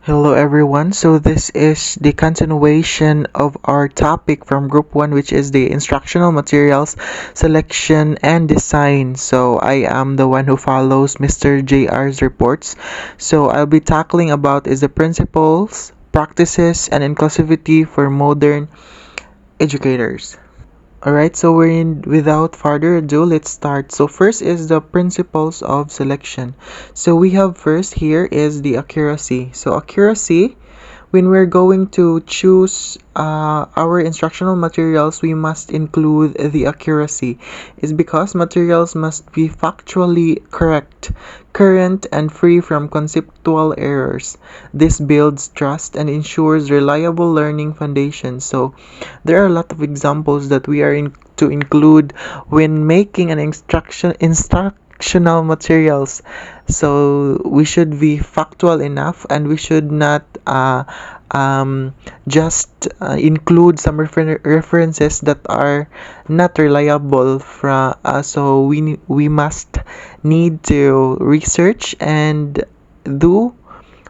Hello everyone. So this is the continuation of our topic from group 1, which is the instructional materials selection and design. So I am the one who follows Mr. JR's reports. So I'll be tackling about is the principles, practices and inclusivity for modern educators. Alright, so without further ado, let's start. So first is the principles of selection. So we have first here is the accuracy. So accuracy, when we're going to choose our instructional materials, we must include the accuracy. It's because materials must be factually correct, current, and free from conceptual errors. This builds trust and ensures reliable learning foundation. So there are a lot of examples that we are to include when making an instructional materials. So we should be factual enough, and we should not just include some references that are not reliable from so we must need to research and do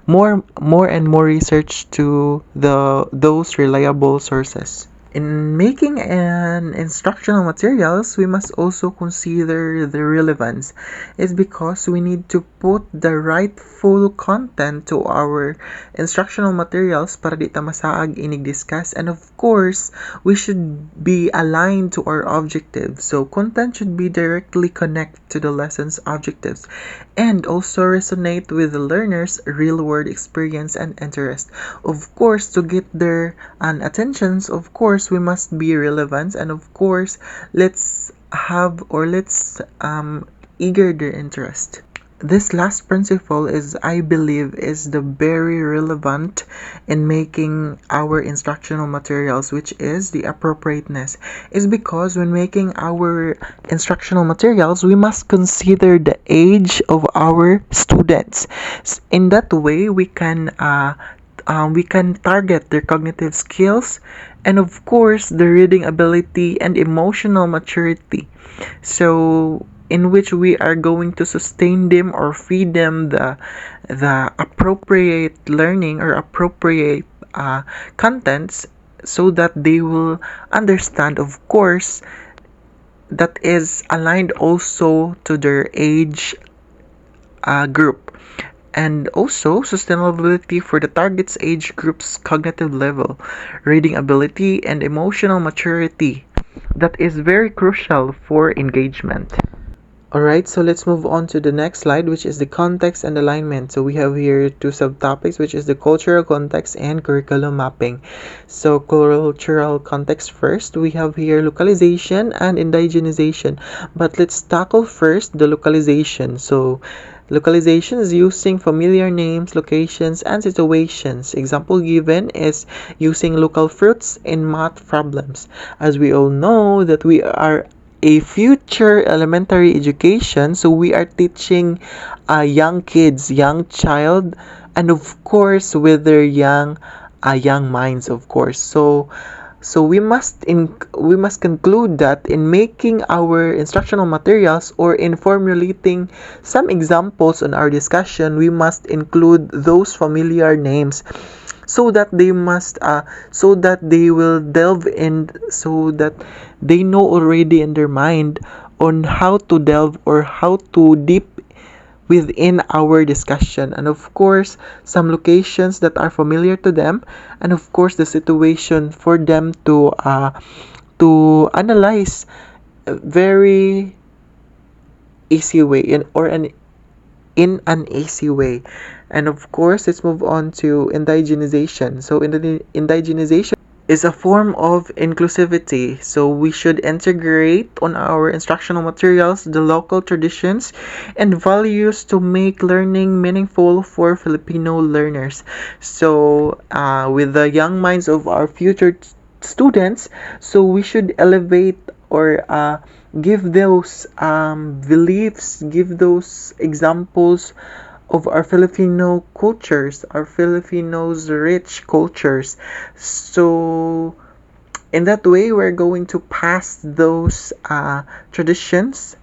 more and more research to those reliable sources. In making an instructional materials, we must also consider the relevance. It's because we need to put the rightful content to our instructional materials para di ta masaag inig discuss, and of course, we should be aligned to our objectives. So content should be directly connect to the lesson's objectives and also resonate with the learner's real-world experience and interest. Of course, to get their attentions, of course, we must be relevant, and of course, let's eager their interest. This last principle is, I believe, is the very relevant in making our instructional materials, which is the appropriateness. Is because when making our instructional materials, we must consider the age of our students. In that way, we can target their cognitive skills and of course the reading ability and emotional maturity, so in which we are going to sustain them or feed them the appropriate learning or appropriate contents, so that they will understand, of course, that is aligned also to their age group, and also sustainability for the target's age group's cognitive level, reading ability, and emotional maturity. That is very crucial for engagement. Alright, so let's move on to the next slide, which is the context and alignment. So we have here two subtopics, which is the cultural context and curriculum mapping. So cultural context first, we have here localization and indigenization. But let's tackle first the localization. So localization is using familiar names, locations, and situations. Example given is using local fruits in math problems. As we all know that we are a future elementary education, so we are teaching young kids, young child, and of course with their young minds, of course. So we must conclude that in making our instructional materials or in formulating some examples on our discussion, we must include those familiar names, so that they will delve in, so that they know already in their mind on how to delve or how to deep within our discussion, and of course some locations that are familiar to them, and of course the situation for them to analyze very easy way in an easy way. And of course, let's move on to indigenization. So indigenization is a form of inclusivity. So we should integrate on our instructional materials the local traditions and values to make learning meaningful for Filipino learners. So with the young minds of our future students, so we should elevate or give those beliefs, give those examples of our Filipino cultures, our Filipinos' rich cultures. So, in that way, we're going to pass those traditions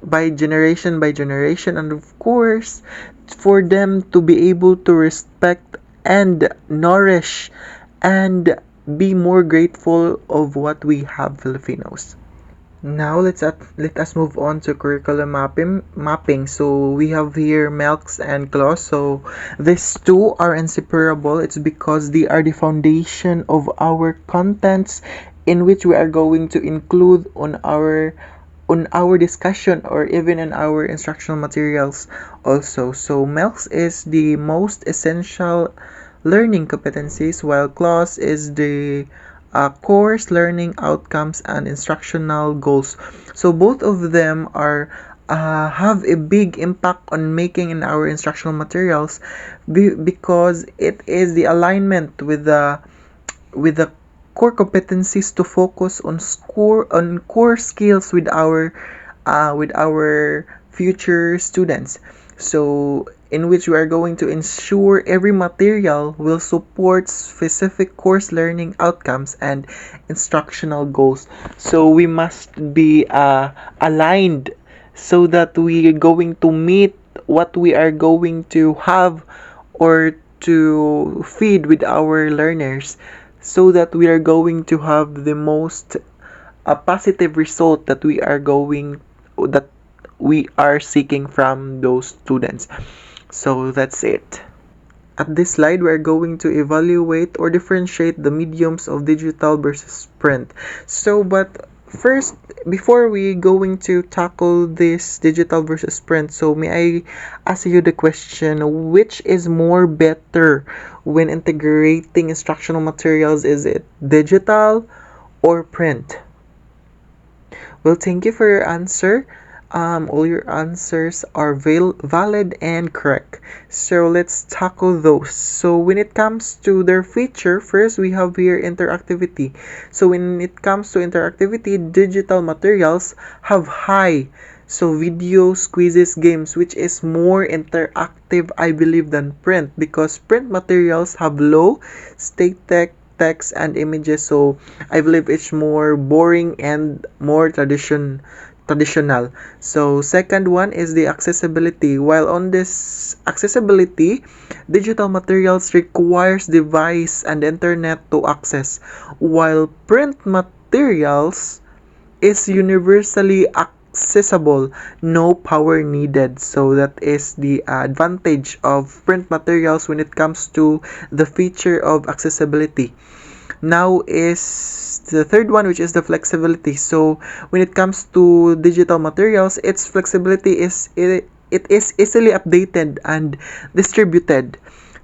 by generation, and of course, for them to be able to respect and nourish and be more grateful of what we have Filipinos. Now let us move on to curriculum mapping. So we have here Melks and Claus. So these two are inseparable. It's because they are the foundation of our contents in which we are going to include on our discussion or even in our instructional materials also. So Melks is the most essential learning competencies, while Claus is the course learning outcomes and instructional goals. So both of them are have a big impact on making in our instructional materials because it is the alignment with the core competencies to focus on core skills with our future students. So in which we are going to ensure every material will support specific course learning outcomes and instructional goals. So we must be aligned so that we are going to meet what we are going to have or to feed with our learners so that we are going to have the most a positive result that we are seeking from those students. So that's it. At this slide, we're going to evaluate or differentiate the mediums of digital versus print. But first, before we going to tackle this digital versus print, so may I ask you the question, which is more better when integrating instructional materials? Is it digital or print? Well, thank you for your answer. All your answers are valid and correct. So let's tackle those. So when it comes to their feature, first we have here interactivity. So when it comes to interactivity, digital materials have high. So videos, quizzes, games, which is more interactive, I believe, than print because print materials have low static text and images. So I believe it's more boring and more traditional. So second one is the accessibility. While on this accessibility, digital materials requires device and internet to access, while print materials is universally accessible, no power needed. So that is the advantage of print materials when it comes to the feature of accessibility. Now is the third one, which is the flexibility. So when it comes to digital materials, its flexibility is it is easily updated and distributed,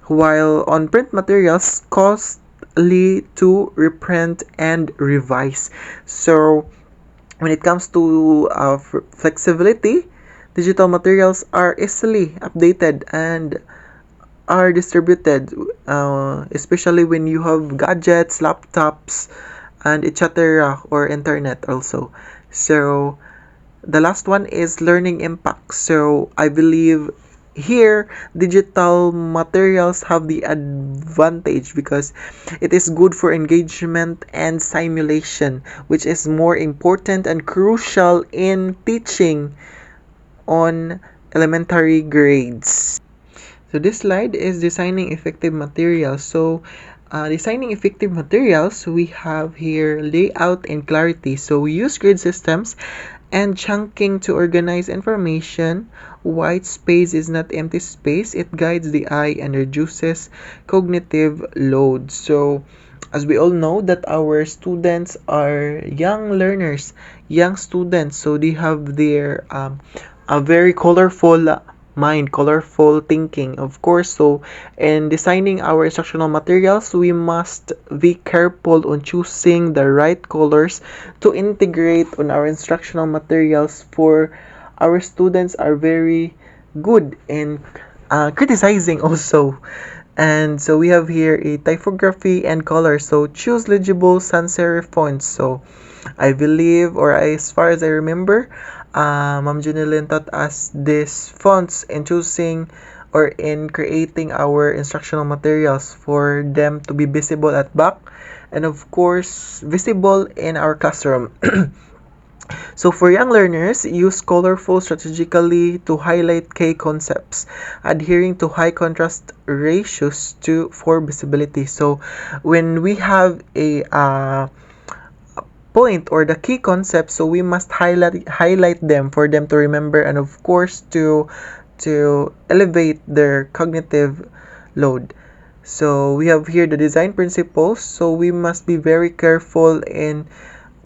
while on print materials costly to reprint and revise. So when it comes to flexibility, digital materials are easily updated and are distributed, especially when you have gadgets, laptops, and etc. or internet also. So the last one is learning impact. So I believe here digital materials have the advantage because it is good for engagement and simulation, which is more important and crucial in teaching on elementary grades. So this slide is designing effective materials. So designing effective materials, we have here layout and clarity. So we use grid systems and chunking to organize information. White space is not empty space. It guides the eye and reduces cognitive load. So as we all know that our students are young learners, young students, so they have their a very colorful mind, colorful thinking, of course. So in designing our instructional materials, we must be careful on choosing the right colors to integrate on our instructional materials, for our students are very good in criticizing also. And so we have here a typography and color. So choose legible sans serif fonts. So I believe, or as far as I remember, Ma'am Junilyn taught us these fonts in choosing or in creating our instructional materials for them to be visible at back and of course visible in our classroom. So for young learners, use colorful strategically to highlight key concepts, adhering to high contrast ratios for visibility. So when we have a point or the key concepts, so we must highlight them for them to remember, and of course to elevate their cognitive load. So we have here the design principles. So we must be very careful in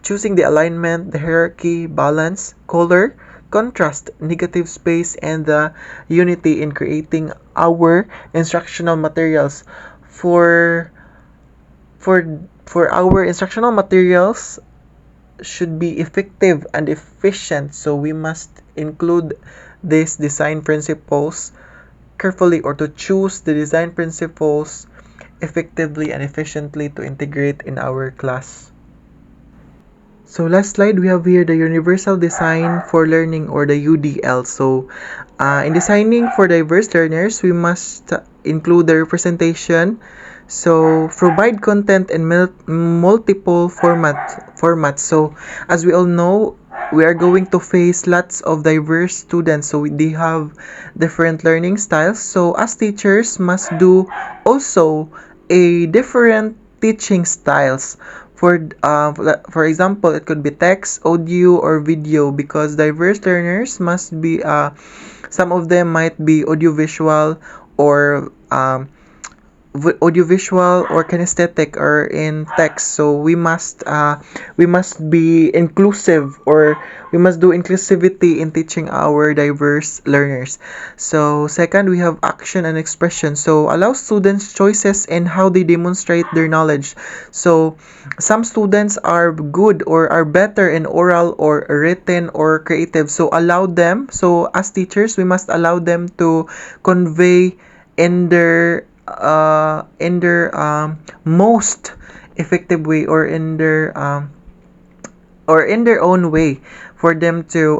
choosing the alignment, the hierarchy, balance, color, contrast, negative space, and the unity in creating our instructional materials. For for our instructional materials should be effective and efficient, so we must include these design principles carefully, or to choose the design principles effectively and efficiently to integrate in our class. So last slide, we have here the Universal Design for Learning, or the UDL. So in designing for diverse learners, we must include the representation. So provide content in multiple formats. So as we all know, we are going to face lots of diverse students. So they have different learning styles. So as teachers must do also a different teaching styles. For example, it could be text, audio, or video, because diverse learners must be some of them might be audiovisual, or audiovisual or kinesthetic, or in text. So we must be inclusive, or we must do inclusivity in teaching our diverse learners. So second, we have action and expression. So allow students choices in how they demonstrate their knowledge. So some students are good or are better in oral or written or creative, so allow them. So as teachers, we must allow them to convey in their most effective way, or in their own way, for them to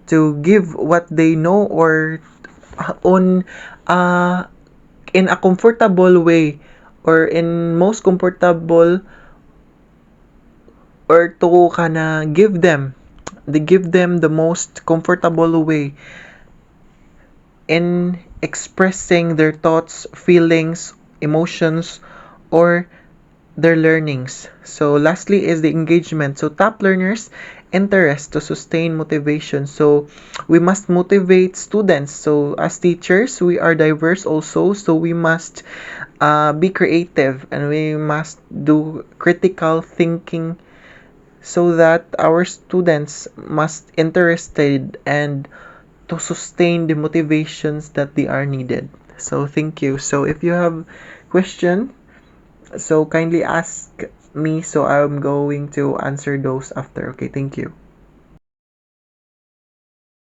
to give what they know, or on in a comfortable way, or in most comfortable, or to kana give them the most comfortable way in expressing their thoughts, feelings, emotions, or their learnings. So lastly is the engagement. So top learners interest to sustain motivation. So we must motivate students. So as teachers, we are diverse also. So we must be creative, and we must do critical thinking, so that our students must interested and to sustain the motivations that they are needed. So thank you. So if you have question, so kindly ask me, so I'm going to answer those after. Okay, thank you.